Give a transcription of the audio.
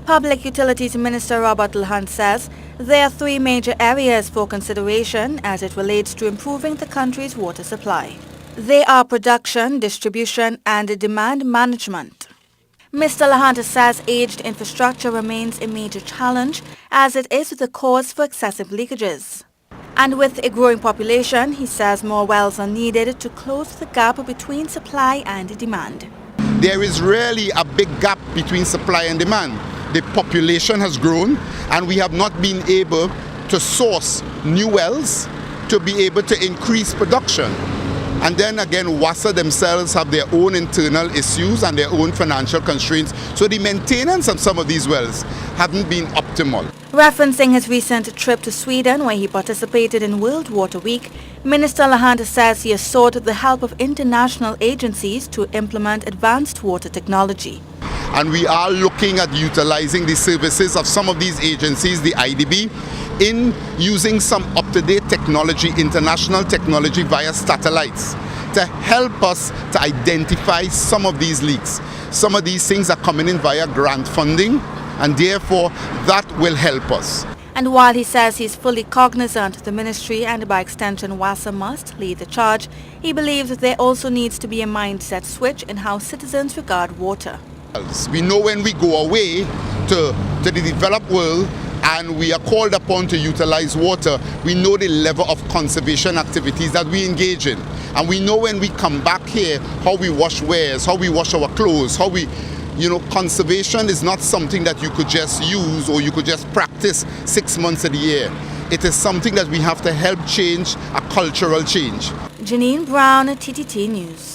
Public Utilities Minister Robert Hunte says there are three major areas for consideration as it relates to improving the country's water supply. They are production, distribution and demand management. Mr. Hunte says aged infrastructure remains a major challenge as it is the cause for excessive leakages. And with a growing population, he says more wells are needed to close the gap between supply and demand. There is really a big gap between supply and demand. The population has grown and we have not been able to source new wells to be able to increase production. And then again, WASA themselves have their own internal issues and their own financial constraints. So the maintenance of some of these wells haven't been optimal. Referencing his recent trip to Sweden where he participated in World Water Week, Minister Hunte says he has sought the help of international agencies to implement advanced water technology. And we are looking at utilizing the services of some of these agencies, the IDB, in using some up-to-date technology, international technology via satellites to help us to identify some of these leaks. Some of these things are coming in via grant funding and therefore that will help us. And while he says he's fully cognizant the ministry and by extension WASA must lead the charge, he believes that there also needs to be a mindset switch in how citizens regard water. We know when we go away to the developed world and we are called upon to utilize water, we know the level of conservation activities that we engage in. And we know when we come back here how we wash wares, how we wash our clothes, how we, conservation is not something that you could just use or you could just practice 6 months of the year. It is something that we have to help change, a cultural change. Janine Browne, TTT News.